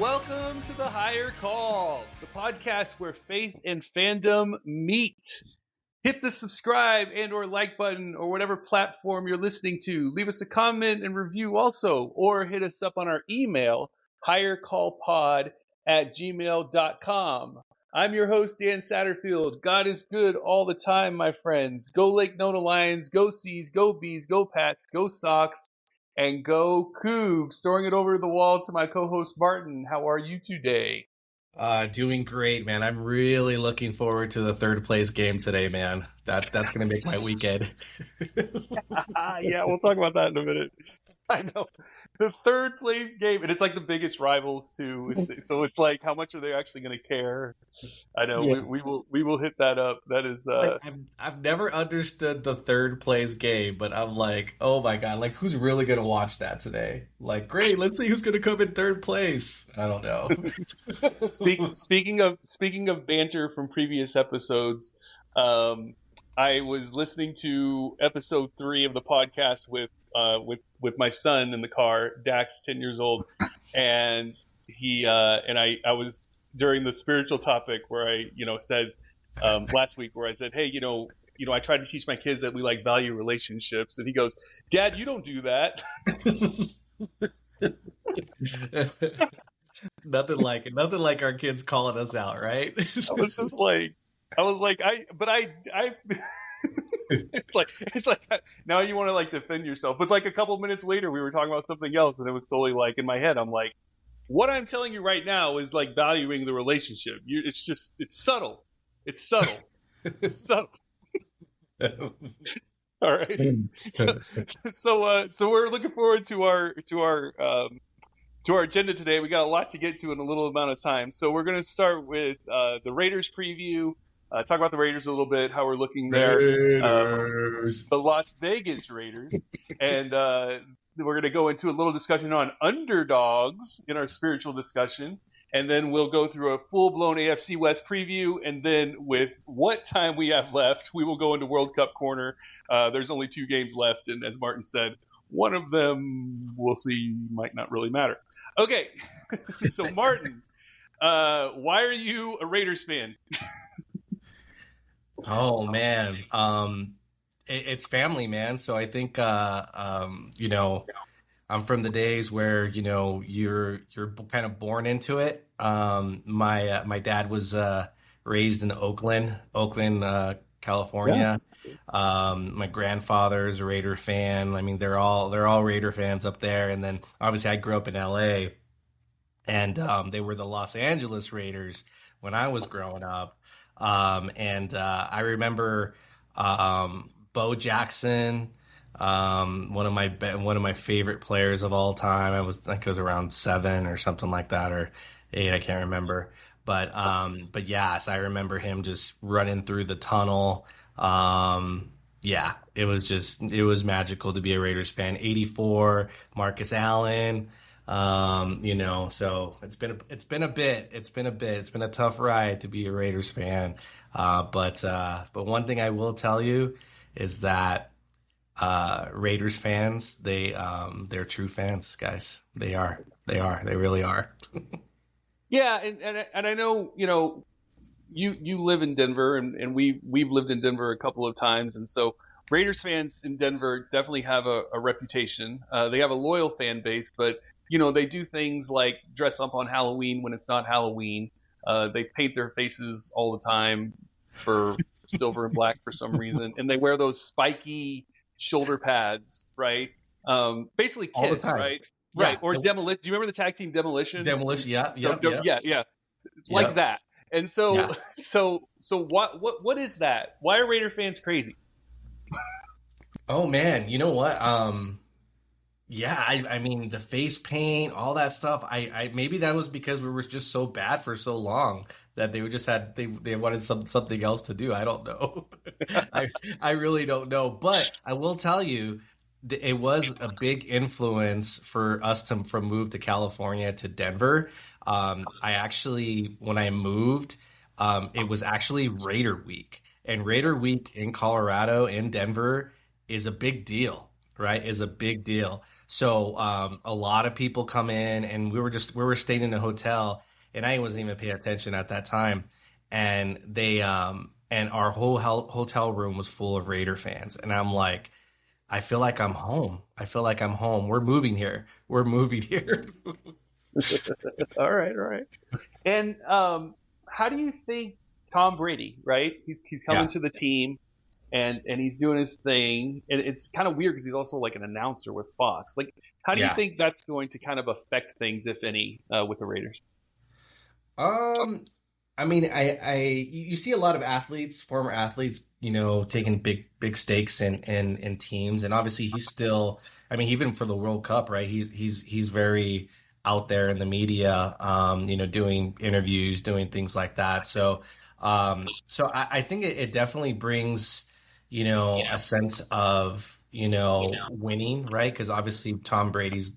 Welcome to the Higher Call, the podcast where faith and fandom meet. Hit the subscribe and or like button or whatever platform you're listening to. Leave us a comment and review also, or hit us up on our email, highercallpod@gmail.com. I'm your host, Dan Satterfield. God is good all the time, my friends. Go Lake Nona Lions, go Seas, go Bees, go Pats, go Sox, and go Cougs. Throwing it over the wall to my co-host, Martin. How are you today? Doing great, man. I'm really looking forward to the third place game today, man. That's going to make my weekend. Yeah, we'll talk about that in a minute. I know. The third place game, and it's like the biggest rivals too. So it's like, how much are they actually going to care? I know. Yeah. We will hit that up. That is. I've never understood the third place game, but I'm like, oh my god, like who's really going to watch that today? Like, great, let's see who's going to come in third place. I don't know. Speaking of banter from previous episodes, I was listening to episode 3 of the podcast with my son in the car, Dax, 10 years old, and he and I was during the spiritual topic where I said last week where I said, hey, I try to teach my kids that we like value relationships, and he goes, Dad, you don't do that. Nothing like our kids calling us out, right? I was like, it's like now you want to like defend yourself, but like a couple minutes later we were talking about something else, and it was totally like in my head. I'm like, what I'm telling you right now is like valuing the relationship. It's subtle. It's subtle. All right. So we're looking forward to our agenda today. We got a lot to get to in a little amount of time. So we're going to start with the Raiders preview, talk about the Raiders a little bit, how we're looking there. The Las Vegas Raiders. And we're going to go into a little discussion on Underdogs in our spiritual discussion. And then we'll go through a full-blown AFC West preview. And then with what time we have left, we will go into World Cup corner. There's only 2 games left. And as Martin said, one of them, we'll see, might not really matter. Okay, so Martin, why are you a Raiders fan? Oh man, it's family, man. So I think I'm from the days where you're kind of born into it. My dad was raised in Oakland, California. Yeah. My grandfather's a Raider fan. I mean, they're all Raider fans up there. And then obviously I grew up in LA, and they were the Los Angeles Raiders when I was growing up. I remember Bo Jackson, one of my favorite players of all time. I think it was around 7 or something like that, or 8, I can't remember. But yes, I remember him just running through the tunnel. It was magical to be a Raiders fan. 84, Marcus Allen. So it's been a bit. It's been a tough ride to be a Raiders fan. But one thing I will tell you is that Raiders fans, they're true fans, guys. They really are. Yeah, and I know you live in Denver, and we've lived in Denver a couple of times, and so Raiders fans in Denver definitely have a reputation. They have a loyal fan base, but they do things like dress up on Halloween when it's not Halloween. They paint their faces all the time for silver and black for some reason, and they wear those spiky shoulder pads, right? Basically Kiss, right? Yeah. Right. Or Demolition. Do you remember the tag team Demolition? Demolition, yeah. Like that. And so what is that? Why are Raider fans crazy? Oh man, you know what? I mean the face paint, all that stuff. I maybe that was because we were just so bad for so long that they wanted something else to do. I don't know. I really don't know. But I will tell you, it was a big influence for us to move to California to Denver. I actually, when I moved, it was actually Raider Week, and Raider Week in Colorado, in Denver, is a big deal. right, is a big deal. So a lot of people come in, and we were staying in a hotel, and I wasn't even paying attention at that time, and they and our whole hotel room was full of Raider fans, and I'm like, I feel like I'm home. I feel like I'm home. We're moving here. We're moving here. All right, all right. And how do you think Tom Brady, right? He's coming Yeah, to the team and he's doing his thing. And it's kind of weird because he's also like an announcer with Fox. Like, how do you yeah. think that's going to kind of affect things, if any, with the Raiders? Um, I mean, you see a lot of athletes, former athletes, taking big stakes in teams, and obviously he's still. I mean, even for the World Cup, right? He's very out there in the media, doing interviews, doing things like that. So I think it definitely brings, a sense of, winning, right? Because obviously Tom Brady's,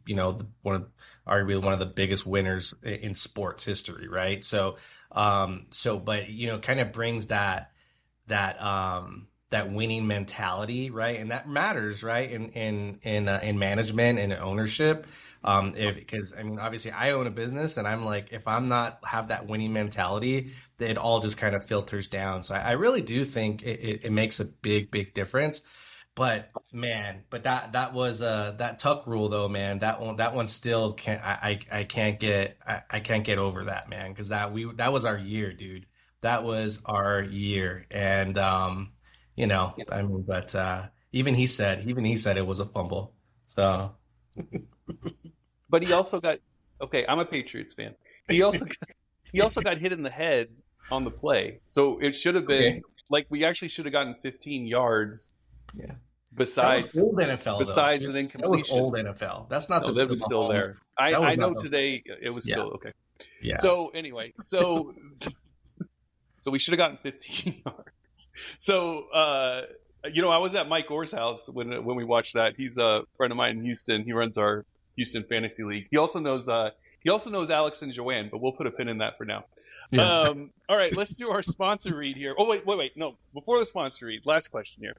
arguably one of the biggest winners in sports history, right? But kind of brings that winning mentality, right? And that matters, right? In management and ownership. If because I mean, obviously, I own a business, and I'm like, if I'm not have that winning mentality, it all just kind of filters down. So I really do think it makes a big difference. But man, that was that Tuck rule though, man. That one still can't. I can't get over that, man, because that was our year, dude. That was our year, and I mean, but even he said it was a fumble. So But he also got okay. I'm a Patriots fan. He also he also got hit in the head on the play, so it should have been okay, like we actually should have gotten 15 yards yeah, that was besides old NFL though. besides an That was incompletion. old NFL. That's not No, the that was still Mahomes. there. That was I not know the today it was yeah still okay. yeah. So anyway, so we should have gotten 15 yards. So I was at Mike Orr's house when we watched that. He's a friend of mine in Houston. He runs our Houston Fantasy League. He also knows Alex and Joanne, but we'll put a pin in that for now. Yeah. All right, let's do our sponsor read here. Oh wait, no. Before the sponsor read, last question here.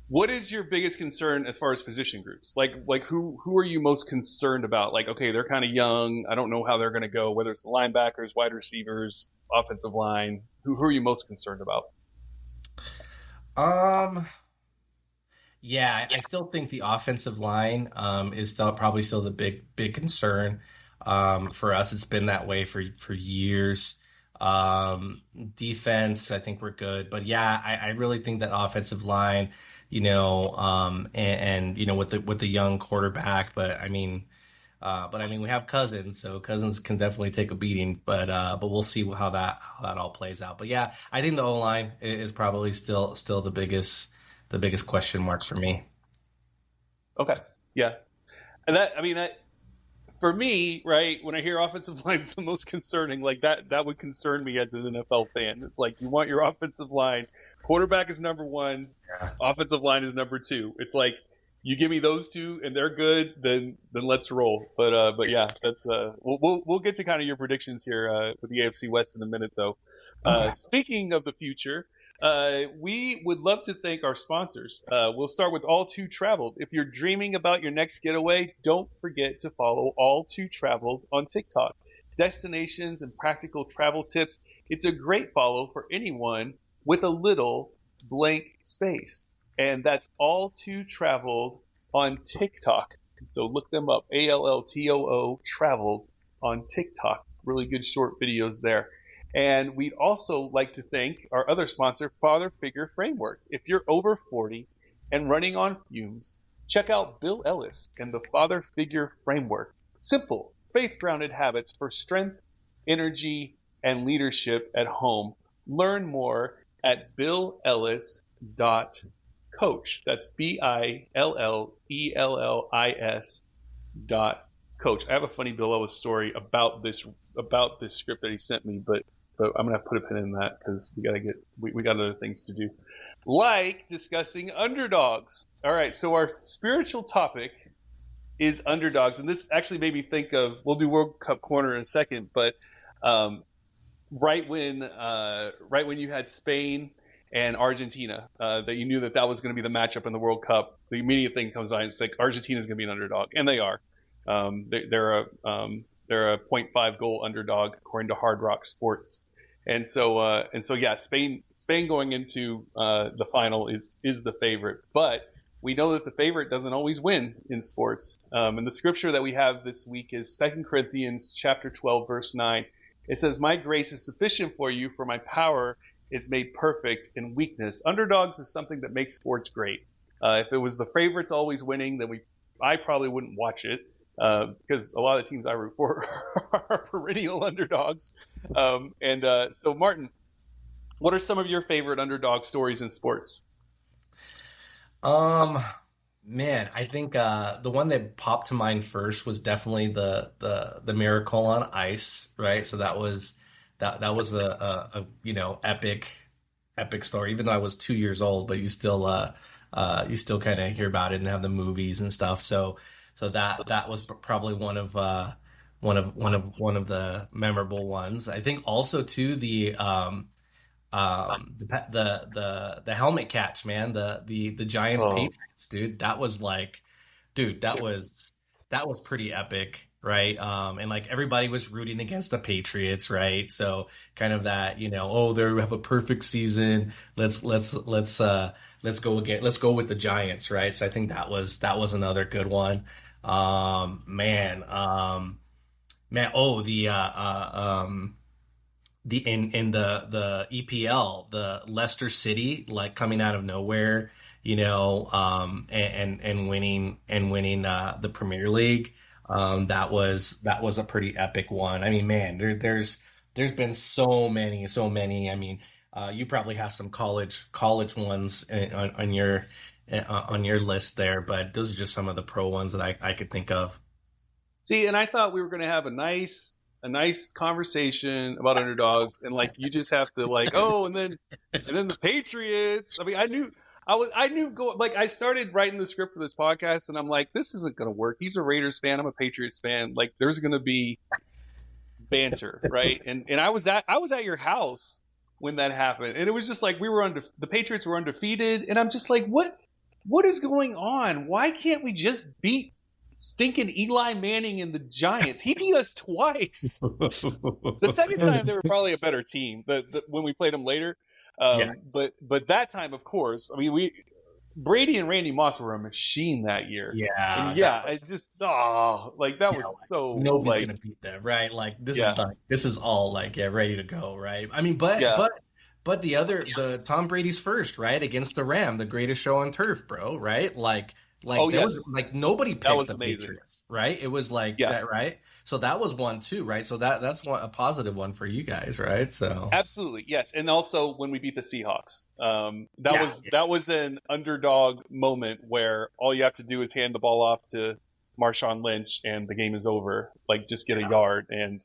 What is your biggest concern as far as position groups? Like who are you most concerned about? Like, okay, they're kind of young. I don't know how they're going to go. Whether it's linebackers, wide receivers, offensive line. Who are you most concerned about? Um. Yeah, I still think the offensive line is still the big concern for us. It's been that way for years. Defense, I think we're good, but yeah, I really think that offensive line, and with the young quarterback, but I mean we have Cousins, so Cousins can definitely take a beating, but we'll see how that all plays out. But yeah, I think the O line is probably still the biggest question marks for me. Okay, yeah, and that for me, right, when I hear offensive line is the most concerning, like that would concern me as an NFL fan. It's like you want your offensive line, quarterback is number one, Yeah. offensive line is number two. It's like you give me those two and they're good, then let's roll. But yeah, that's we'll get to kind of your predictions here with the AFC West in a minute though. Okay. Speaking of the future. We would love to thank our sponsors. We'll start with All Too Traveled. If you're dreaming about your next getaway, don't forget to follow All Too Traveled on TikTok. Destinations and practical travel tips. It's a great follow for anyone with a little blank space. And that's All Too Traveled on TikTok. So look them up. ALLTOO Traveled on TikTok. Really good short videos there. And we'd also like to thank our other sponsor, Father Figure Framework. If you're over 40 and running on fumes, check out Bill Ellis and the Father Figure Framework. Simple, faith-grounded habits for strength, energy, and leadership at home. Learn more at billellis.coach. That's BILLELLIS.coach. I have a funny Bill Ellis story about this script that he sent me, but I'm gonna put a pin in that because we got other things to do, like discussing underdogs. All right, so our spiritual topic is underdogs, and this actually made me think of. We'll do World Cup corner in a second, but right when you had Spain and Argentina. That you knew that was going to be the matchup in the World Cup. The immediate thing comes on, it's like Argentina's going to be an underdog, and they are. They're a 0.5 goal underdog according to Hard Rock Sports. And so yeah, Spain going into the final is the favorite, but we know that the favorite doesn't always win in sports. And the scripture that we have this week is 2 Corinthians chapter 12, verse 9. It says, "My grace is sufficient for you, for my power is made perfect in weakness." Underdogs is something that makes sports great. If it was the favorites always winning, then I probably wouldn't watch it. Because a lot of the teams I root for are perennial underdogs. So Martin, what are some of your favorite underdog stories in sports? Man, I think the one that popped to mind first was definitely the Miracle on Ice, right? So that was a epic story. Even though I was 2 years old, but you still kind of hear about it and have the movies and stuff. So that was probably one of the memorable ones. I think also too the helmet catch, man, the Giants Patriots, dude. That was like, dude, that was pretty epic, right? And like everybody was rooting against the Patriots, right? So kind of that, they have a perfect season. Let's go with the Giants, right? So I think that was another good one. The EPL, the Leicester City, like coming out of nowhere, and winning the Premier League. That was a pretty epic one. I mean, man, there's been so many. I mean, you probably have some college ones on your list there, but those are just some of the pro ones that I could think of. See, and I thought we were going to have a nice conversation about underdogs, and like you just have to like, and then the Patriots. I mean, I knew I started writing the script for this podcast, and I'm like, this isn't going to work. He's a Raiders fan. I'm a Patriots fan. Like, there's going to be banter, right? And I was at your house when that happened, and it was just like the Patriots were undefeated, and I'm just like, what is going on? Why can't we just beat stinking Eli Manning and the Giants? He beat us twice. The second time they were probably a better team, when we played them later. But that time, of course, I mean, Brady and Randy Moss were a machine that year. It just that was so nobody's gonna beat them, right? Like this is all like ready to go, right? I mean, but the Tom Brady's first, right, against the Ram, the greatest show on turf, bro, right? Was like nobody picked the Patriots, right? It was like that, right? So that was one too, right? So that's a positive one for you guys, right? So absolutely, yes. And also when we beat the Seahawks, that was an underdog moment where all you have to do is hand the ball off to Marshawn Lynch and the game is over. Like just get a yard, and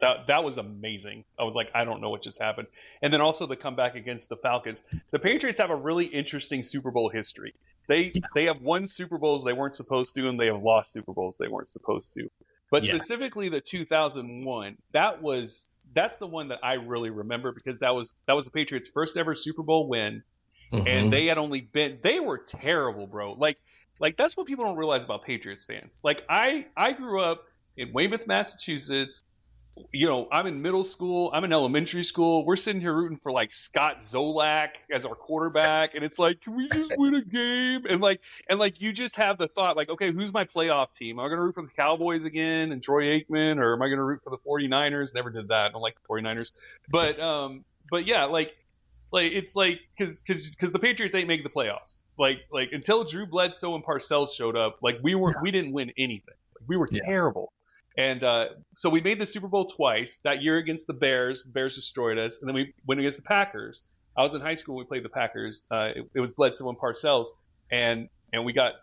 that was amazing. I was like, I don't know what just happened. And then also the comeback against the Falcons. The Patriots have a really interesting Super Bowl history. They have won Super Bowls they weren't supposed to, and they have lost Super Bowls they weren't supposed to. But specifically the 2001, that's the one that I really remember, because that was the Patriots' first ever Super Bowl win, and they were terrible, bro. Like that's what people don't realize about Patriots fans. Like I grew up in Weymouth, Massachusetts. I'm in middle school. I'm in elementary school. We're sitting here rooting for like Scott Zolak as our quarterback, and it's like, can we just win a game? And you just have the thought, like, okay, who's my playoff team? Am I going to root for the Cowboys again and Troy Aikman, or am I going to root for the 49ers? Never did that. I don't like the 49ers, but yeah, like it's like because the Patriots ain't making the playoffs. Like until Drew Bledsoe and Parcells showed up, like we didn't win anything. Like, we were terrible. And so we made the Super Bowl twice. That year against the Bears. The Bears destroyed us. And then we went against the Packers. I was in high school when we played the Packers. It was Bledsoe and Parcells. And we got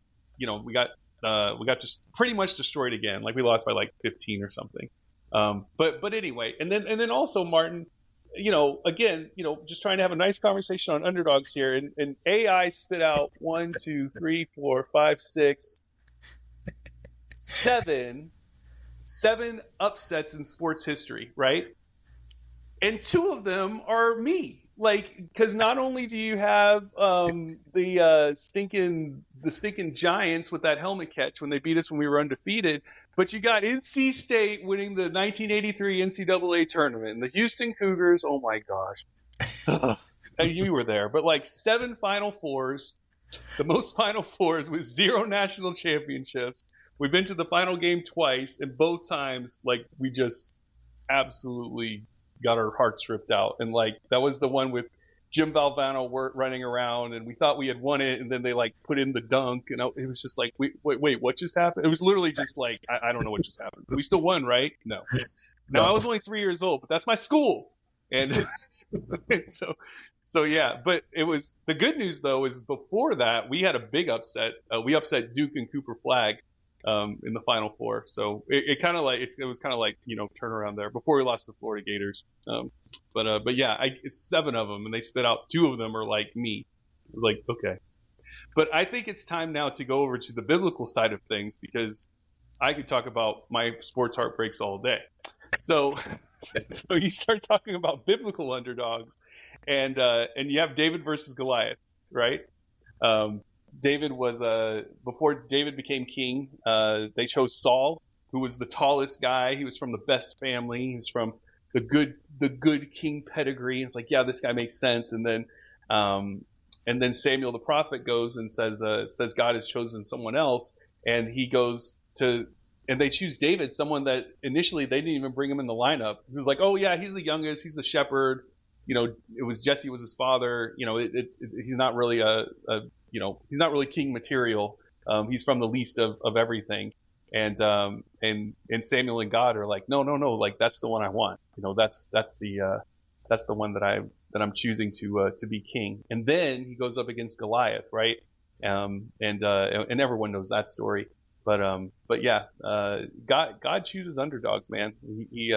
just pretty much destroyed again. Like we lost by like 15 or something. But anyway, and then also Martin, again, just trying to have a nice conversation on underdogs here. And AI spit out 1, 2, 3, 4, 5, 6, 7 upsets in sports history, right? And 2 of them are me. like, because not only do you have the stinking Giants with that helmet catch when they beat us when we were undefeated, but you got NC State winning the 1983 NCAA tournament, and the Houston Cougars. Oh my gosh, you were there, but like 7 Final Fours, the most Final Fours with 0 national championships. We've been to the final game twice, and both times, like, we just absolutely got our hearts ripped out. And like, that was the one with Jim Valvano running around, and we thought we had won it, and then they like put in the dunk, and it was just like, wait, what just happened? It was literally just like, I don't know what just happened. We still won, right? No. Now, I was only 3 years old, but that's my school. And so yeah, but it was, the good news though is before that we had a big upset. We upset Duke and Cooper Flag in the Final Four. So it kind of like, it was kind of like, turnaround there before we lost to the Florida Gators. But yeah, it's 7 of them, and they spit out 2 of them are like me. I was like, okay. But I think it's time now to go over to the biblical side of things, because I could talk about my sports heartbreaks all day. So you start talking about biblical underdogs, and you have David versus Goliath, right? David was before David became king. They chose Saul, who was the tallest guy. He was from the best family. He was from the good king pedigree. It's like, yeah, this guy makes sense. And then Samuel the prophet goes and says God has chosen someone else, and he goes to. And they choose David, someone that initially they didn't even bring him in the lineup. He was like, oh yeah, he's the youngest, he's the shepherd. It was Jesse was his father. He's not really he's not really king material. He's from the least of everything. And Samuel and God are like, no, like that's the one I want. That's the one that I'm choosing to be king. And then he goes up against Goliath, right? And everyone knows that story. But yeah, God chooses underdogs, man. He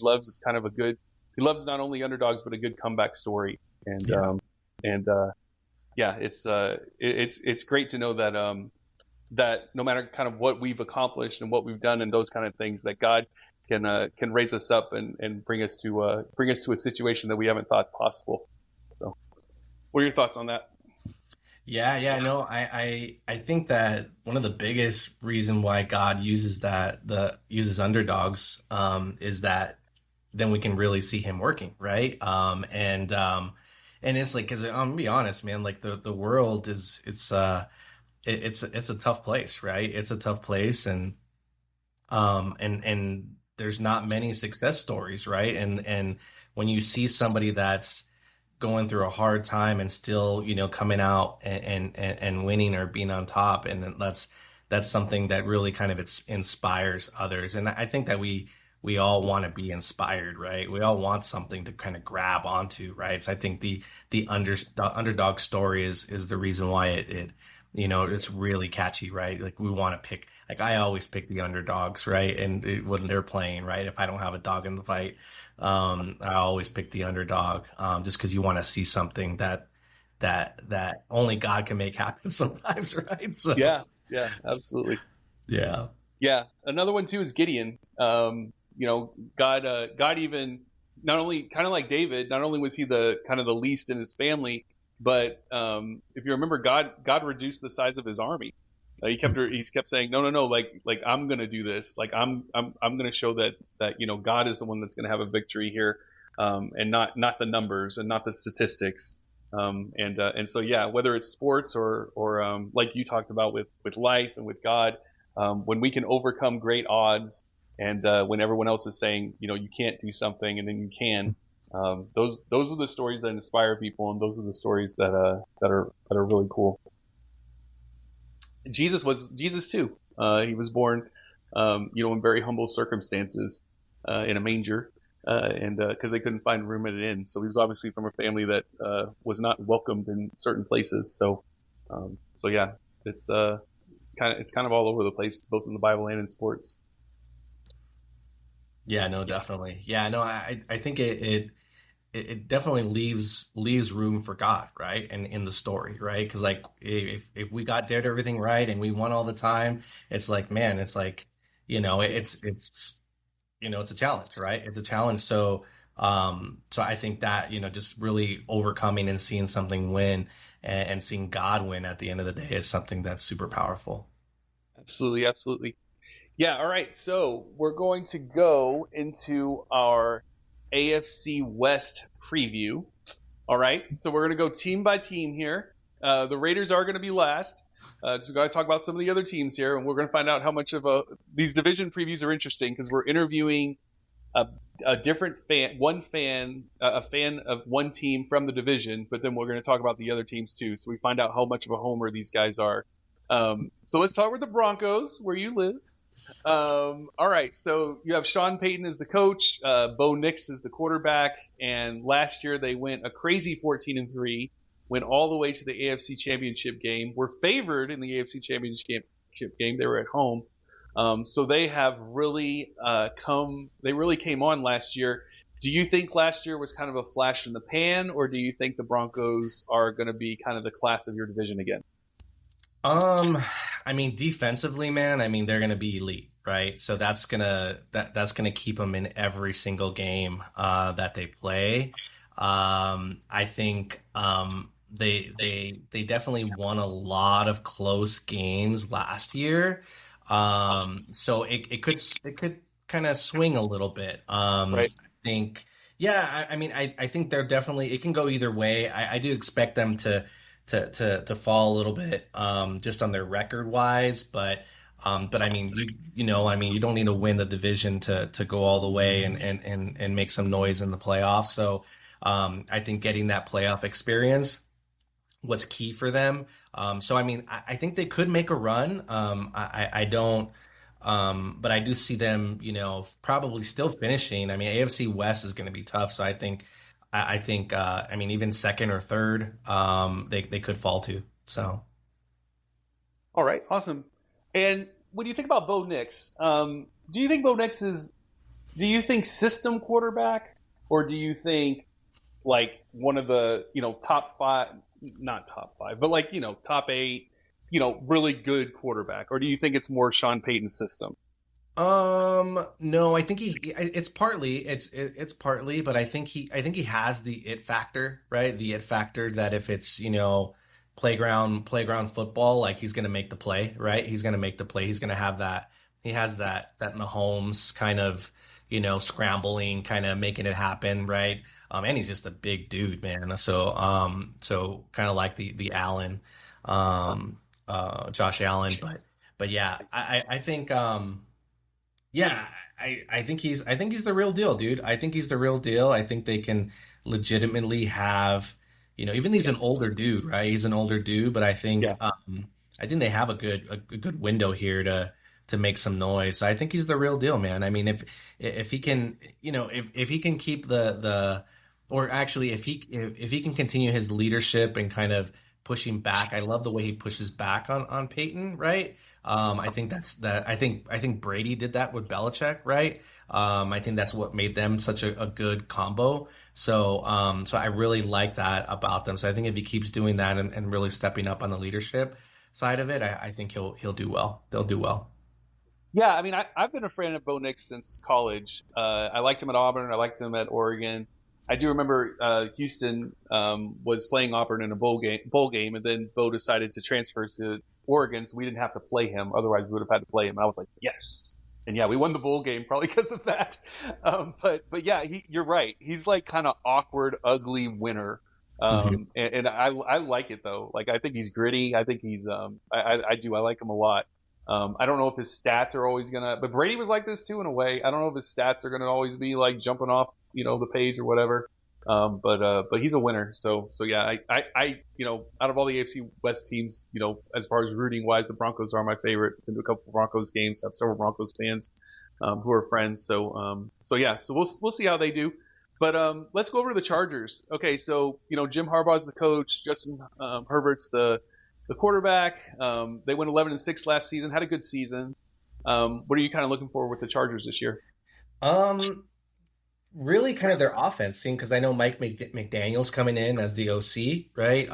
loves, it's kind of he loves not only underdogs, but a good comeback story. And yeah, it's great to know that no matter kind of what we've accomplished and what we've done and those kind of things, that God can raise us up and bring us to a situation that we haven't thought possible. So what are your thoughts on that? Yeah, no, I think that one of the biggest reason why God uses uses underdogs is that then we can really see him working, right? And it's like, because I'm gonna be honest, man, like the world it's a tough place, right? It's a tough place, and there's not many success stories, right? And when you see somebody that's going through a hard time and still, coming out and winning or being on top, and that's something that really kind of inspires others. And I think that we all want to be inspired, right? We all want something to kind of grab onto, right? So I think the underdog story is the reason why it's really catchy, right? Like we want to pick, like I always pick the underdogs, right? And when they're playing, right? If I don't have a dog in the fight, I always pick the underdog, just because you want to see something that only God can make happen sometimes, right? So yeah, absolutely. Yeah. Another one too is Gideon. God even, not only kind of like David, not only was he the kind of the least in his family, but if you remember, God reduced the size of his army. He kept saying, no, like I'm gonna do this. Like I'm gonna show that God is the one that's gonna have a victory here, and not the numbers and not the statistics. And so yeah, whether it's sports or like you talked about with life and with God, when we can overcome great odds, and when everyone else is saying you can't do something and then you can. Those are the stories that inspire people, and those are the stories that are really cool. Jesus too. He was born, in very humble circumstances, in a manger, and because they couldn't find room at an inn. So he was obviously from a family that was not welcomed in certain places. So yeah, it's kind of all over the place, both in the Bible and in sports. Yeah, no, definitely. Yeah, no, I think it definitely leaves room for God, right? And in the story, right? Because like if we did everything right and we won all the time, it's like, man, it's like, it's a challenge, right? It's a challenge. So So I think that, just really overcoming and seeing something win and seeing God win at the end of the day is something that's super powerful. Absolutely, absolutely. Yeah, all right. So we're going to go into our AFC West preview. All right. So we're going to go team by team here. The Raiders are going to be last. So we're going to talk about some of the other teams here, and we're going to find out how much of these division previews are interesting because we're interviewing a different fan, a fan of one team from the division, but then we're going to talk about the other teams too. So we find out how much of a homer these guys are. So let's talk with the Broncos, where you live. All right, so you have Sean Payton as the coach, Bo Nix as the quarterback, and last year they went a crazy 14-3, went all the way to the AFC Championship game. Were favored in the AFC Championship game. They were at home, so they have really They really came on last year. Do you think last year was kind of a flash in the pan, or do you think the Broncos are going to be kind of the class of your division again? I mean, defensively, man, I mean, they're gonna be elite, right? So that's gonna keep them in every single game that they play. I think they definitely won a lot of close games last year. So it could kind of swing a little bit. Right. I think, yeah, I mean, I think they're definitely, it can go either way. I do expect them to fall a little bit just on their record wise, but I mean I mean you don't need to win the division to go all the way and make some noise in the playoffs. So I think getting that playoff experience was key for them. So I mean I think they could make a run. I don't. But I do see them, probably still finishing. I mean, AFC West is going to be tough, so I think I mean even second or third they could fall to. So All right, awesome. And when you think about Bo Nix, do you think Bo Nix is? Do you think system quarterback, or do you think like one of the top five, not top five, but like top eight, really good quarterback, or do you think it's more Sean Payton's system? no, I think it's partly, but I think he has the it factor, right? The it factor that if it's, playground football, like he's gonna make the play, right? He's gonna make the play. He's gonna have that. He has that Mahomes kind of, scrambling, kind of making it happen, right? And he's just a big dude, man. So kind of like the Allen, Josh Allen, but yeah, I think. Yeah, I think he's the real deal, dude. I think he's the real deal. I think they can legitimately have, even he's an older dude, right? He's an older dude, but Yeah. I think they have a good window here to make some noise. So I think he's the real deal, man. I mean, if he can, if he can keep or actually if he can continue his leadership and kind of pushing back. I love the way he pushes back on Peyton, right? I think that's that. I think Brady did that with Belichick, right? I think that's what made them such a good combo. So I really like that about them. So I think if he keeps doing that and really stepping up on the leadership side of it, I think he'll do well. They'll do well. Yeah, I mean, I've been a fan of Bo Nix since college. I liked him at Auburn. I liked him at Oregon. I do remember Houston was playing Auburn in a bowl game, and then Bo decided to transfer to Oregon, so we didn't have to play him. Otherwise, we would have had to play him. And I was like, yes. And yeah, we won the bowl game probably because of that. But yeah, you're right. He's like kind of awkward, ugly winner. Mhm. And I like it though. Like I think he's gritty. I think he's I like him a lot. I don't know if his stats are always gonna, but Brady was like this too in a way. I don't know if his stats are gonna always be like jumping off, the page or whatever. But he's a winner. So yeah, out of all the AFC West teams, as far as rooting wise, the Broncos are my favorite. Been to a couple of Broncos games, have several Broncos fans, who are friends. So yeah, so we'll see how they do. But let's go over to the Chargers. Okay, so Jim Harbaugh's the coach, Justin Herbert's the quarterback. They went 11-6 last season, had a good season. What are you kind of looking for with the Chargers this year? Um, Really kind of their offense scene because I know Mike McDaniel's coming in as the OC, right?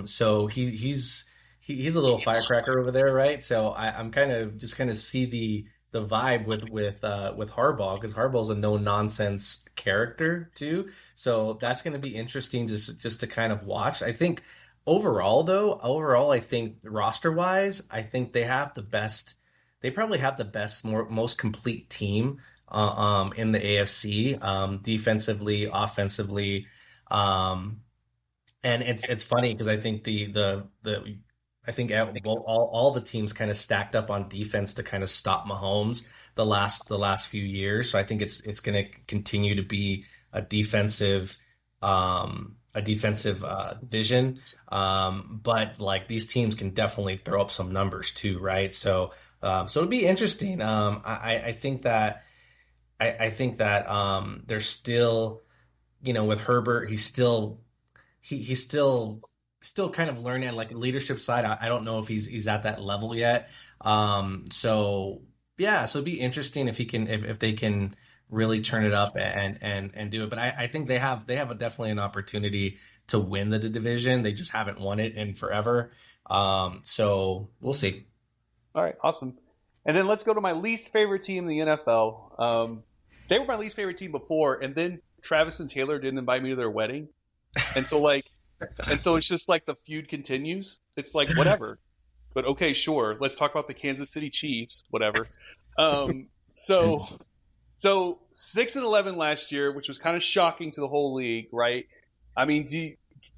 So he's a little firecracker over there, right? So I'm kind of see the the vibe with Harbaugh, because Harbaugh's a no nonsense character too. So that's going to be interesting just to kind of watch. I think overall, I think roster wise, I think they have the best. They probably have the best, most complete team in the AFC, defensively, offensively. Um, and it's funny because I think the I think all the teams kind of stacked up on defense to kind of stop Mahomes the last few years. So I think it's going to continue to be a defensive division. But like these teams can definitely throw up some numbers too, right? So it'll be interesting. I think that there's still, with Herbert, he's still kind of learning, like leadership side. I don't know if he's at that level yet. So yeah, so it'd be interesting if he can if they can really turn it up and do it. But I think they have definitely an opportunity to win the division. They just haven't won it in forever. So we'll see. All right, awesome. And then let's go to my least favorite team in the NFL. They were my least favorite team before, and then Travis and Taylor didn't invite me to their wedding, and so it's just like the feud continues. It's like whatever, but okay, sure. Let's talk about the Kansas City Chiefs, whatever. So 6-11 last year, which was kind of shocking to the whole league, right? I mean,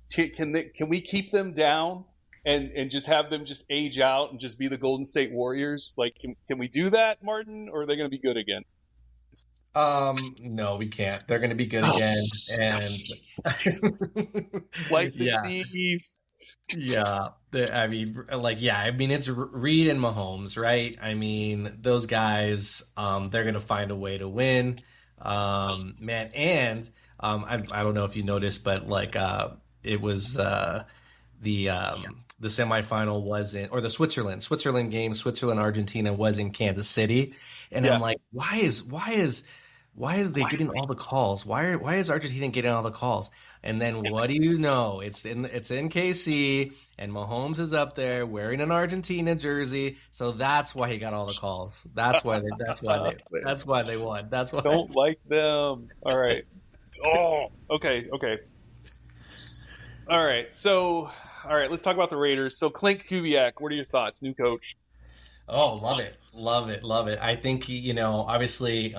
can we keep them down and just have them just age out and just be the Golden State Warriors? Like, can we do that, Martin, or are they going to be good again? No, we can't. They're going to be good again, and Like the yeah, Chiefs. yeah. I mean, it's Reed and Mahomes, right? I mean, those guys, they're going to find a way to win, man. And I don't know if you noticed, but like, it was the semifinal was in, or the Switzerland game, Switzerland Argentina was in Kansas City, and Yeah. I'm like, why is they getting all the calls? Why is Argentina getting all the calls? And then what do you know? It's in KC, and Mahomes is up there wearing an Argentina jersey, so that's why he got all the calls. That's why they won. That's why. Don't like them. All right. Oh, okay, okay. All right. So, all right, let's talk about the Raiders. So, Clint Kubiak, what are your thoughts? New coach. Oh, love it, love it, love it. I think obviously,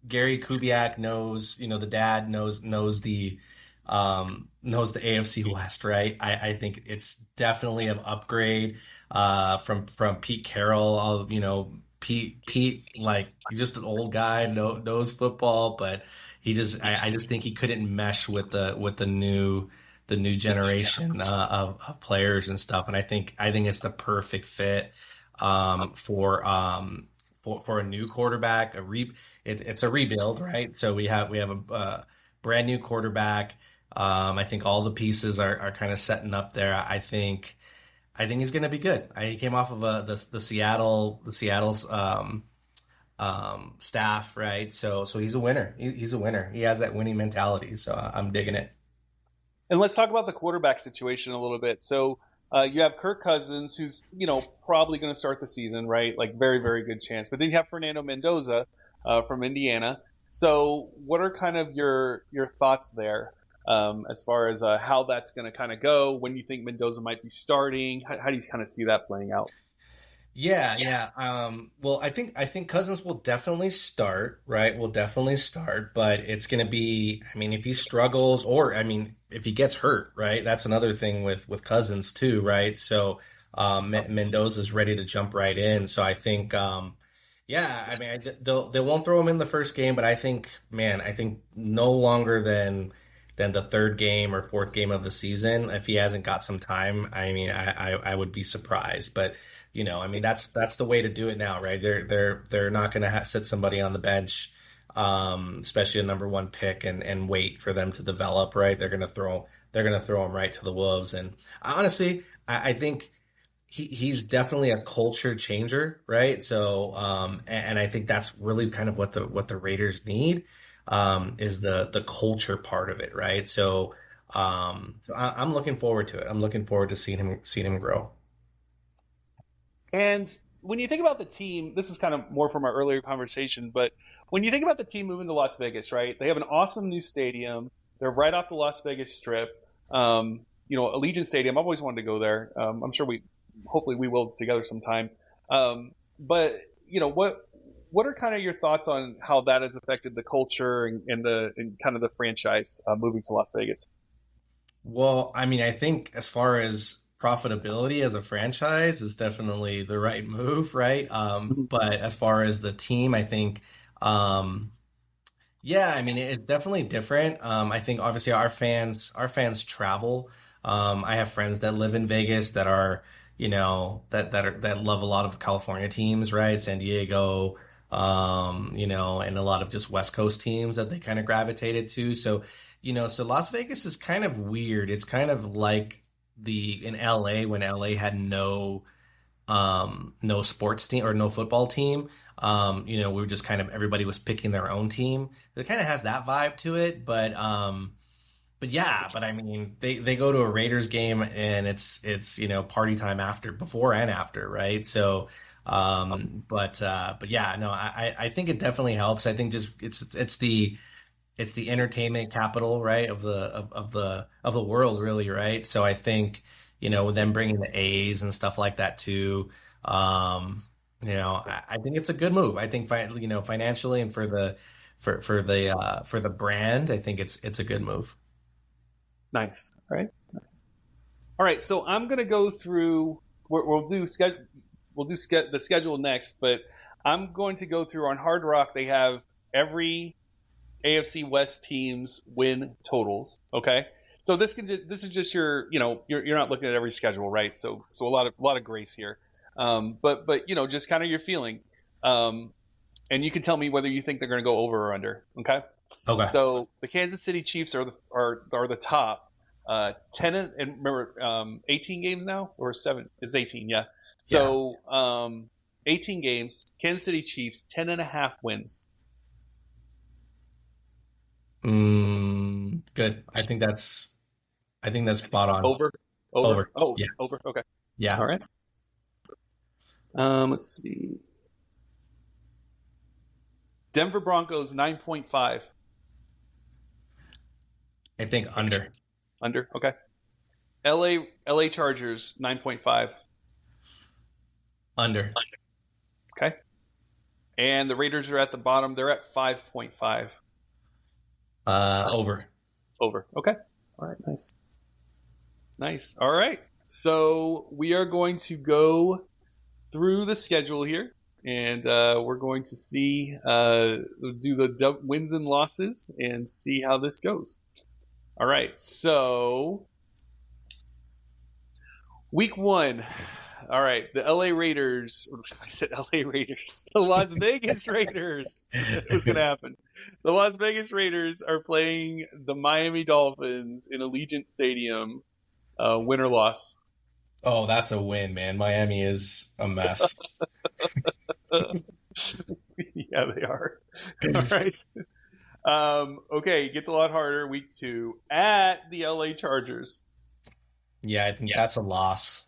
Gary Kubiak knows, the dad knows the AFC West, right? I think it's definitely an upgrade from Pete Carroll. Pete, like he's just an old guy, knows football, but I just think he couldn't mesh with the new generation of players and stuff. And I think it's the perfect fit for a new quarterback. It's a rebuild, right? So we have a brand new quarterback. I think all the pieces are kind of setting up there. I think he's going to be good. He came off of the Seattle's staff, right? So he's a winner. He's a winner. He has that winning mentality. So I'm digging it. And let's talk about the quarterback situation a little bit. So, you have Kirk Cousins, who's, probably going to start the season, right? Like, very, very good chance. But then you have Fernando Mendoza from Indiana. So, what are kind of your thoughts there as far as how that's going to kind of go? When you think Mendoza might be starting? How do you kind of see that playing out? Yeah, yeah. Well, I think Cousins will definitely start, right? Will definitely start, but it's going to be. I mean, if he struggles, or I mean, if he gets hurt, right? That's another thing with Cousins too, right? So, Mendoza's ready to jump right in. So I think, yeah. I mean, they won't throw him in the first game, but I think, man, I think no longer than the third game or fourth game of the season, if he hasn't got some time, I mean, I would be surprised, but. I mean that's the way to do it now, right? They're not going to sit somebody on the bench, especially a number one pick, and wait for them to develop, right? They're gonna throw him right to the wolves. And honestly, I think he's definitely a culture changer, right? So, and I think that's really kind of what the Raiders need, is the culture part of it, right? So I'm looking forward to it. I'm looking forward to seeing him grow. And when you think about the team, this is kind of more from our earlier conversation, but when you think about the team moving to Las Vegas, right? They have an awesome new stadium. They're right off the Las Vegas Strip. Allegiant Stadium. I've always wanted to go there. I'm sure hopefully we will together sometime. But what are kind of your thoughts on how that has affected the culture and kind of the franchise moving to Las Vegas? Well, I mean, I think as far as profitability as a franchise is definitely the right move, right? Mhm. But as far as the team, I think, yeah, I mean, it's definitely different. I think obviously our fans travel. I have friends that live in Vegas that are, that love a lot of California teams, right? San Diego, and a lot of just West Coast teams that they kind of gravitated to. So Las Vegas is kind of weird. It's kind of like in LA when LA had no sports team or no football team. We were just kind of everybody was picking their own team. It kind of has that vibe to it, but yeah, but I mean, they go to a Raiders game and it's party time before and after, right? So, but yeah, no, I think it definitely helps. I think just it's the entertainment capital, right, of the world, really, right? So I think, with them bringing the A's and stuff like that too, I think it's a good move. I think financially and for the brand, I think it's a good move. Nice. All right. All right. So I'm gonna go through. We'll do the schedule next, but I'm going to go through on Hard Rock. They have every AFC West teams win totals. So this is just you're not looking at every schedule, right? So a lot of grace here. But just kind of your feeling. And you can tell me whether you think they're going to go over or under. Okay. Okay. So the Kansas City Chiefs are the top. 10 and remember 18 games now or 7? It's 18, yeah. So 18 games. Kansas City Chiefs 10.5 wins. Good. I think that's spot on. Over. Over. Oh, Yeah. over. Okay. Yeah. All right. Let's see. Denver Broncos 9.5. I think under. Under. Okay. LA Chargers 9.5. Under. Okay. And the Raiders are at the bottom. They're at 5.5. Over. Over. Okay. All right. Nice. Nice. All right. So we are going to go through the schedule here, and we're going to see do the wins and losses and see how this goes. All right. So week 1. All right, the LA Raiders. I said LA Raiders. The Las Vegas Raiders. What's going to happen? The Las Vegas Raiders are playing the Miami Dolphins in Allegiant Stadium. Win or loss? Oh, that's a win, man. Miami is a mess. Yeah, they are. All right. Okay, it gets a lot harder. Week 2 at the LA Chargers. Yeah, I think that's a loss.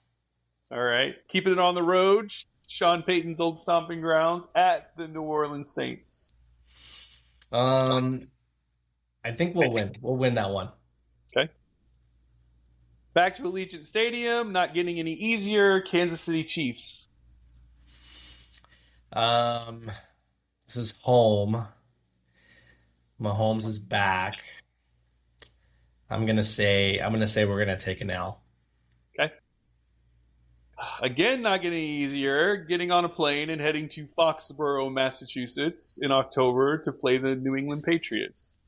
All right. Keeping it on the road, Sean Payton's old stomping grounds at the New Orleans Saints. I think we'll win. We'll win that one. Okay. Back to Allegiant Stadium, not getting any easier. Kansas City Chiefs. This is home. Mahomes is back. I'm gonna say we're gonna take an L. Okay. Again, not getting easier. Getting on a plane and heading to Foxborough, Massachusetts in October to play the New England Patriots.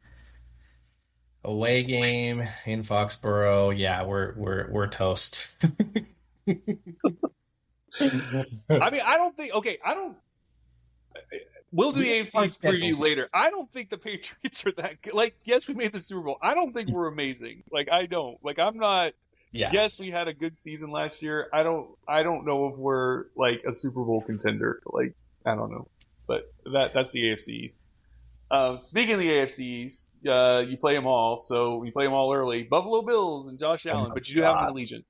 Away game in Foxborough. Yeah, we're toast. I mean, I don't think. Okay, I don't. We'll do the AFC preview later. I don't think the Patriots are that good. Like, yes, we made the Super Bowl. I don't think we're amazing. Like, I don't. Like, I'm not. Yeah. Yes, we had a good season last year. I don't know if we're like a Super Bowl contender. Like, I don't know. But that's the AFC East. Speaking of the AFC East, you play them all. So you play them all early. Buffalo Bills and Josh Allen, but you do have an Allegiant.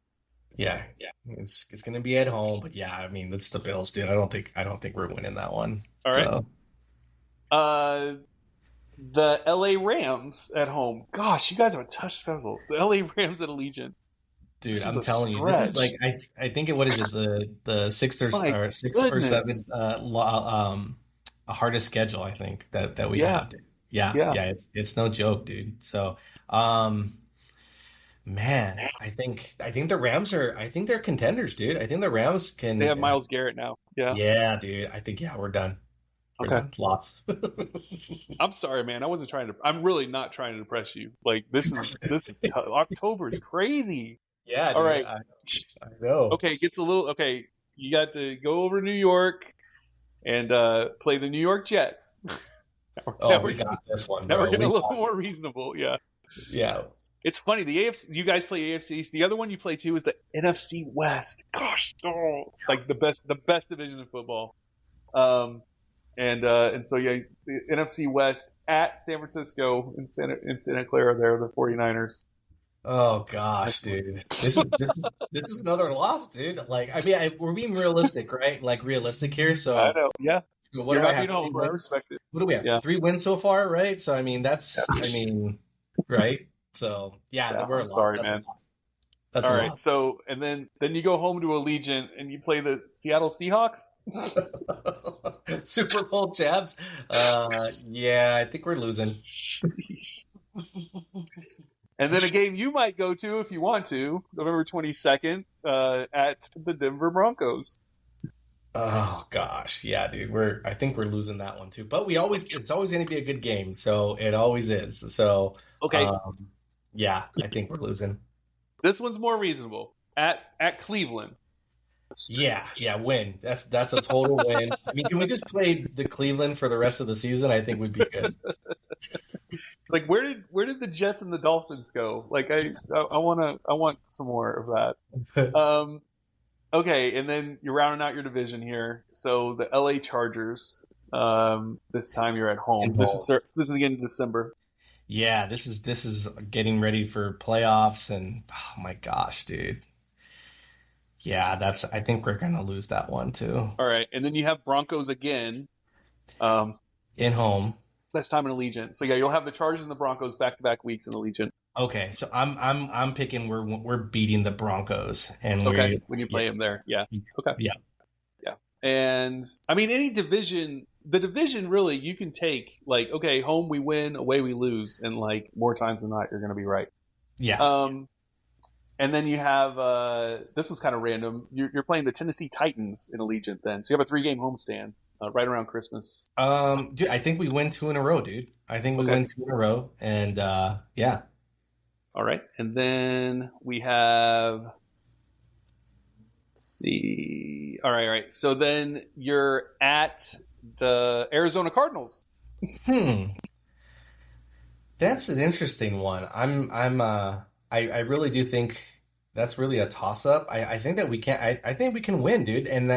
Yeah, it's gonna be at home, but yeah, I mean it's the Bills, dude. I don't think we're winning that one. All right. So, The LA Rams at home. Gosh, you guys have a touch special. The LA Rams at Allegiant. dude, This is I'm a telling you, this is stretch. like I think it what is it the sixth My or six or goodness. seven hardest schedule I think that we Yeah, have. Dude. Yeah, yeah. yeah, it's no joke, dude. So, um, man, I think the Rams are I think they're contenders, dude. I think the Rams They can. have Miles Garrett now. Yeah. Yeah, dude. I think yeah, we're done. We're Okay. done. Lost. I'm sorry, man. I wasn't trying to. I'm really not trying to depress you. Like this is October is crazy. Yeah, All dude. right. I know. Okay, it gets a little. Okay, you got to go over to New York and play the New York Jets. Oh, now we're we getting, got this one, now we're bro. getting We a little got more this. reasonable. Yeah. Yeah. It's funny. The AFC. You guys play AFC East. The other one you play too is the NFC West. Gosh, oh, like the best division of football. And so yeah, the NFC West at San Francisco in Santa Clara. There, the 49ers. Oh gosh, dude. This is another loss, dude. Like, I mean, we're being realistic, right? Like realistic here. I So, know. Yeah, what you're do I happy have? at Three home, bro. I wins? respect it. What do we have? Yeah, 3 wins so far, right? So, I mean, yeah, I mean, right? So, yeah, yeah. we're a I'm loss. sorry, That's a man. loss. That's All a right. loss. So and then you go home to Allegiant and you play the Seattle Seahawks. Super Bowl champs. Yeah, I think we're losing. And then a game you might go to if you want to, November 22nd, at the Denver Broncos. Oh gosh, yeah, dude. I think we're losing that one too. But it's always going to be a good game, so it always is. So, Okay, um, yeah, I think we're losing. this one's more reasonable. At Cleveland. Yeah, yeah, win. That's a total win. I mean, can we just play the Cleveland for the rest of the season? I think we'd be good. It's like where did the Jets and the Dolphins go? Like I want some more of that. Okay, and then you're rounding out your division here. So the LA Chargers. This time you're at home. This is again in December. Yeah, this is getting ready for playoffs, and oh my gosh, dude. Yeah, I think we're gonna lose that one too. All right, and then you have Broncos again. Um, In home. this time in Allegiant. So yeah, you'll have the Chargers and the Broncos back-to-back weeks in Allegiant. Okay, so I'm picking we're beating the Broncos, and Okay, we when you yeah play them there, yeah. Okay, yeah yeah. And I mean, any division, the division really you can take like, okay, home we win, away we lose, and like more times than not you're going to be right. yeah. Um, and then you have this was kind of random. You're playing the Tennessee Titans in Allegiant then, so you have a 3-game homestand right around Christmas. Dude, I think we win two in a row, dude. I think we Okay, win two in a row, and yeah. all right, and then we have. Let's see. All right. So then you're at the Arizona Cardinals. Hmm, that's an interesting one. I really do think that's really a toss up. I think that we can. I think we can win, dude, and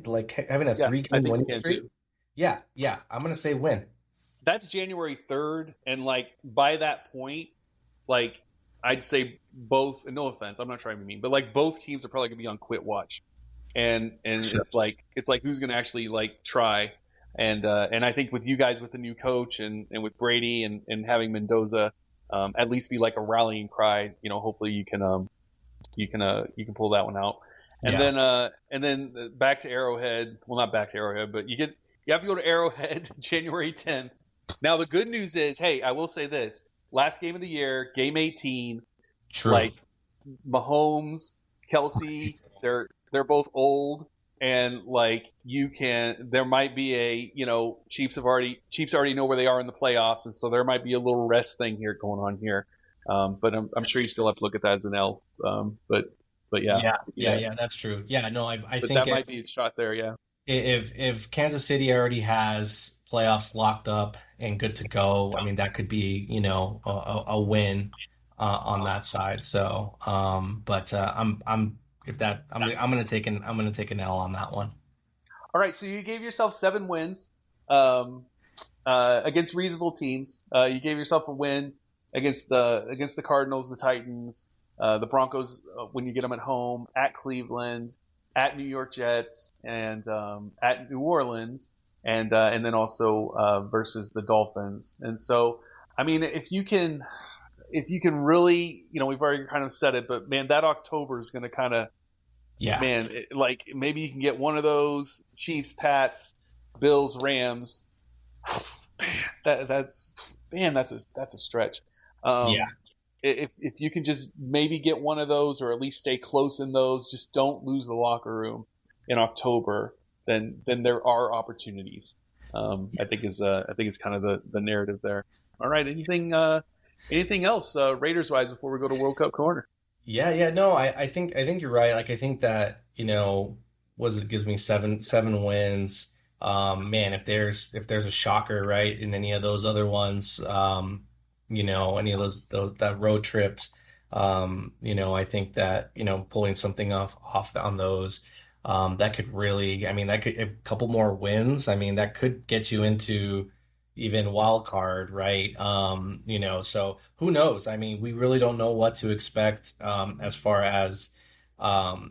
like having a Yeah, three I game think you winning can streak. too. Yeah, yeah. I'm gonna say win. That's January 3rd, and like by that point, like I'd say both. No offense, I'm not trying to be mean, but like both teams are probably gonna be on quit watch, and Sure. it's like who's gonna actually like try, and I think with you guys with the new coach and with Brady and having Mendoza, at least be like a rallying cry. Hopefully you can pull that one out. And Yeah. then back to Arrowhead. Well, not back to Arrowhead, but you have to go to Arrowhead January 10th. Now the good news is, hey, I will say this: last game of the year, game 18. True. Like Mahomes, Kelsey, they're both old, and like there might be Chiefs already know where they are in the playoffs, and so there might be a little rest thing here going on here. But I'm sure you still have to look at that as an L. But yeah, Yeah, yeah, yeah. yeah, that's true. Yeah, no, I But think that might be a shot there. Yeah. if Kansas City already has playoffs locked up and good to go, I mean that could be, a win on that side. So, but I'm if that I'm gonna take an L on that one. All right. So you gave yourself 7 wins against reasonable teams. You gave yourself a win against the Cardinals, the Titans. The Broncos, when you get them at home, at Cleveland, at New York Jets, and at New Orleans, and then also versus the Dolphins. And so, I mean, if you can really, we've already kind of said it, but man, that October is going to kind of, man, like maybe you can get one of those Chiefs, Pats, Bills, Rams. That's a stretch. If you can just maybe get one of those, or at least stay close in those, just don't lose the locker room in October, then there are opportunities. I think is kind of the narrative there. All right, anything else Raiders wise before we go to World Cup corner? No, I think you're right. Like I think that, it gives me seven wins. Man, if there's a shocker, right, in any of those other ones, any of those that road trips, I think that, pulling something off on those, that could really, a couple more wins. I mean, that could get you into even wild card, right? So who knows? I mean, we really don't know what to expect, as far as,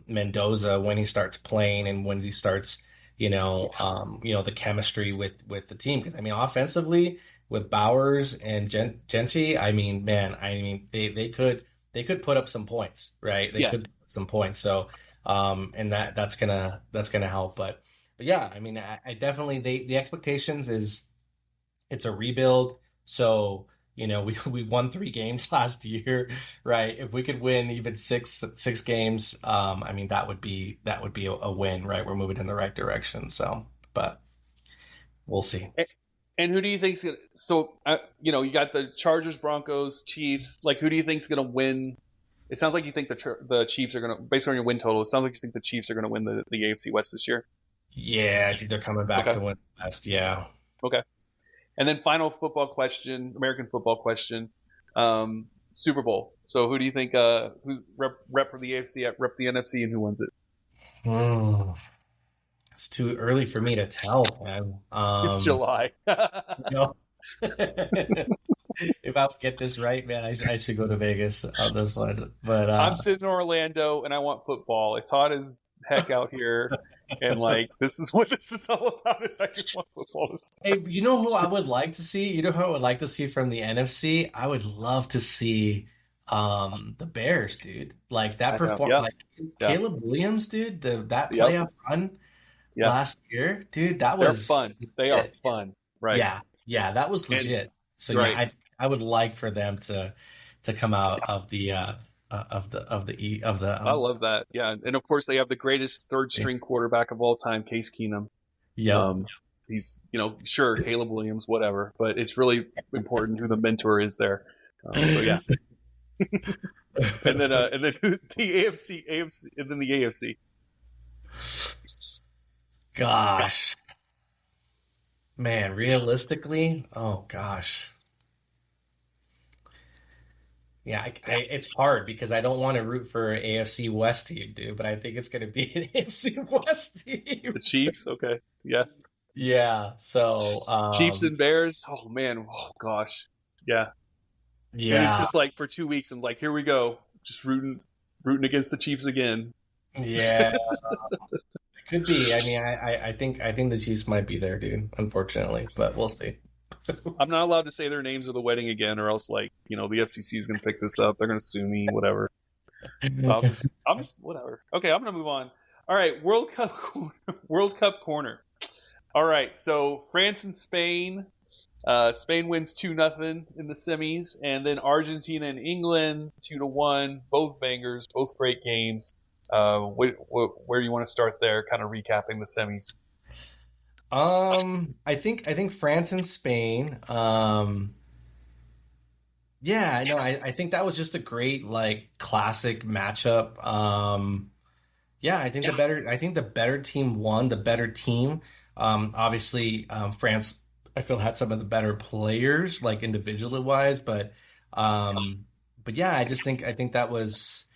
Mendoza, when he starts playing and when he starts, the chemistry with the team. Because I mean, offensively with Bowers and Genchi, I mean, man, they could put up some points, right? They could put up some points. So, and that's gonna help. But yeah, I mean, I definitely the expectations is it's a rebuild. So, we won 3 games last year, right? If we could win even six games, that would be a win, right? We're moving in the right direction. So, but we'll see. And who do you think's gonna? So, you got the Chargers, Broncos, Chiefs. Like, who do you think's gonna win? It sounds like you think the Chiefs are gonna, based on your win total. It sounds like you think the Chiefs are gonna win the AFC West this year. Yeah, I think they're coming back to win the West. Yeah. Okay. And then final football question, American football question, Super Bowl. So who do you think who's rep for the AFC, rep the NFC, and who wins it? It's too early for me to tell, man. It's July. If I would get this right, man, I should go to Vegas on this one. But I'm sitting in Orlando and I want football. It's hot as heck out here. And like, this is what this is all about. Is I just want football to start. Hey, you know who I would like to see? You know who I would like to see from the NFC? I would love to see the Bears, dude. Like that performance, Caleb Williams, dude. That playoff run last year, dude. They're fun. They are fun, right? Yeah, that was legit. So yeah, I would like for them to come out of the. I love that. Yeah, and of course they have the greatest third string quarterback of all time, Case Keenum. Yeah, he's sure Caleb Williams, whatever, but it's really important who the mentor is there. So yeah, and then the AFC, and then the AFC. Gosh, man, realistically, oh gosh. Yeah, it's hard because I don't want to root for AFC West team, dude, but I think it's going to be an AFC West team. The Chiefs, okay, yeah. Yeah, so Chiefs and Bears, oh man, oh gosh, yeah. And it's just like for 2 weeks, I'm like, here we go, just rooting against the Chiefs again. Yeah, it could be. I mean, I think the Chiefs might be there, dude. Unfortunately, but we'll see. I'm not allowed to say their names of the wedding again, or else, like, the FCC is going to pick this up. They're going to sue me, whatever. I'm just whatever. Okay, I'm going to move on. All right, World Cup corner. All right, so France and Spain. Spain wins 2-0 in the semis, and then Argentina and England 2-1. Both bangers, both great games. Where do you want to start there? Kind of recapping the semis. I think France and Spain. Yeah, no, I think that was just a great, like, classic matchup. Yeah, I think the better team won. The better team. Obviously, France, I feel, had some of the better players, like individually wise, but yeah, I think that was.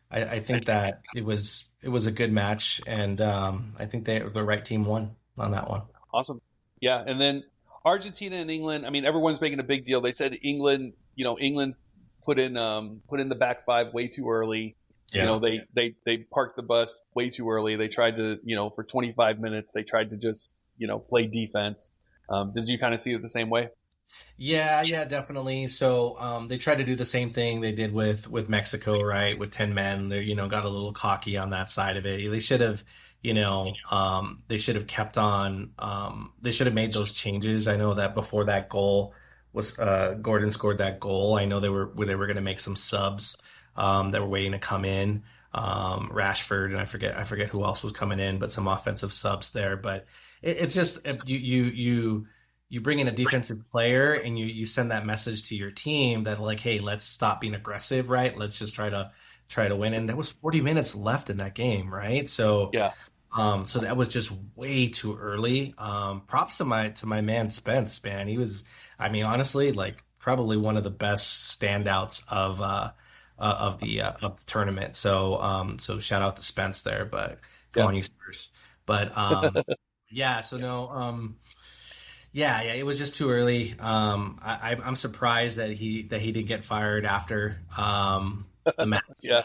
I think that it was a good match, and I think the right team won on that one. Awesome. Yeah, and then Argentina and England, I mean, everyone's making a big deal. They said England put in the back five way too early. Yeah. You know, they parked the bus way too early. They tried to, for 25 minutes, they tried to just, play defense. Did you kind of see it the same way? Yeah, definitely. So they tried to do the same thing they did with Mexico, right? With 10 men, they got a little cocky on that side of it. They should have, they should have kept on. They should have made those changes. I know that before that goal was Gordon scored that goal. I know they were going to make some subs that were waiting to come in. Rashford and I forget who else was coming in, but some offensive subs there. But it's just you bring in a defensive player and you send that message to your team that like, hey, let's stop being aggressive, right? Let's just try to win. And there was 40 minutes left in that game, right? So Yeah. So that was just way too early. Props to my man Spence, man. He was, I mean, honestly, like probably one of the best standouts of the tournament. So shout out to Spence there, but come on, you Spurs. But yeah, so no, yeah, it was just too early. I'm surprised that he didn't get fired after the match. Yeah.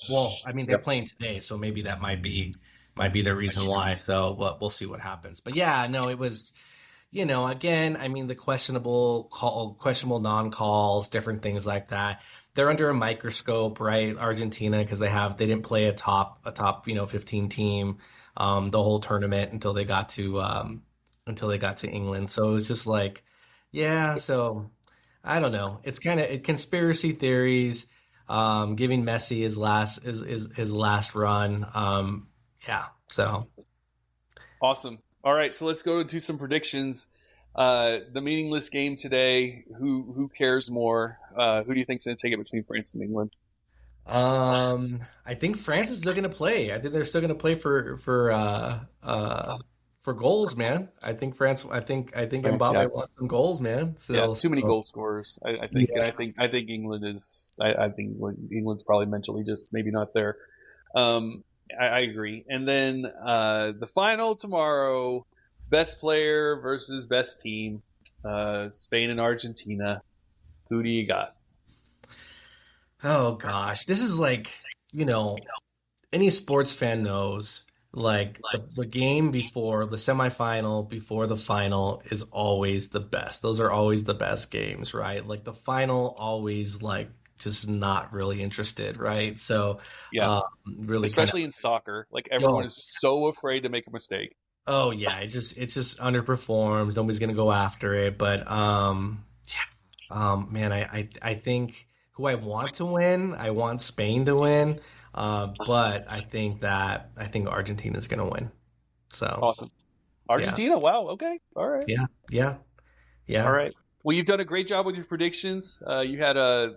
Well, I mean, they're playing today, so maybe that might be the reason why. So we'll see what happens. But yeah, no, it was, again, I mean, the questionable non-calls, different things like that. They're under a microscope, right? Argentina, because they didn't play a top 15 team the whole tournament until they got to England. So it was just like, yeah. So I don't know. It's kind of conspiracy theories. Giving Messi his last run. Yeah. So Awesome. All right, so let's go into some predictions. The meaningless game today. Who cares more? Who do you think's going to take it between France and England? I think France is still going to play. I think they're still going to play for goals, man. I think France. I think Mbappe wants some goals, man. So, too many goal scorers. I think, yeah. And I think England is. I think England's probably mentally just maybe not there. I agree. And then the final tomorrow: best player versus best team. Spain and Argentina. Who do you got? Oh gosh, this is like any sports fan knows. Like the game before the semifinal, before the final is always the best. Those are always the best games, right? Like the final, always like just not really interested, right? So yeah, really, especially in soccer, like everyone is so afraid to make a mistake. Oh yeah, it just underperforms. Nobody's gonna go after it, but man, I think who I want to win, I want Spain to win. But I think Argentina is going to win. So awesome. Argentina. Yeah. Wow. Okay. All right. Yeah. All right. Well, you've done a great job with your predictions. You had 3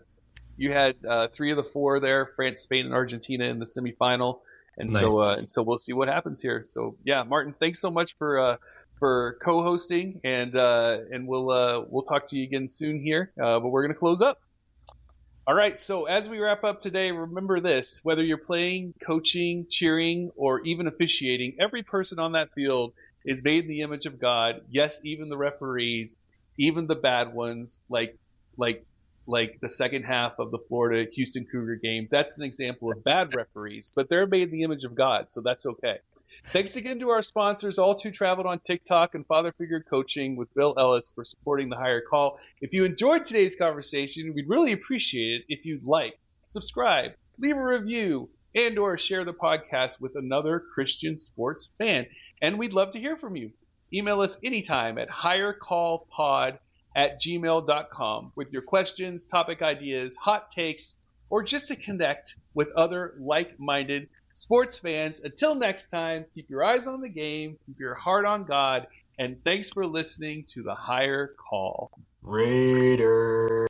of the 4 there: France, Spain, and Argentina in the semifinal. And nice. So we'll see what happens here. So yeah, Martin, thanks so much for co-hosting, and we'll talk to you again soon here. But we're gonna close up. All right, so as we wrap up today, remember this: whether you're playing, coaching, cheering, or even officiating, every person on that field is made in the image of God. Yes, even the referees, even the bad ones, like the second half of the Florida Houston Cougar game. That's an example of bad referees, but they're made in the image of God, so that's okay. Thanks again to our sponsors, All Too Traveled on TikTok and Father Figure Coaching with Bill Ellis, for supporting the Higher Call. If you enjoyed today's conversation, we'd really appreciate it if you'd like, subscribe, leave a review, and or share the podcast with another Christian sports fan. And we'd love to hear from you. Email us anytime at highercallpod@gmail.com with your questions, topic ideas, hot takes, or just to connect with other like-minded sports fans. Until next time, keep your eyes on the game, keep your heart on God, and thanks for listening to the Higher Call. Raiders.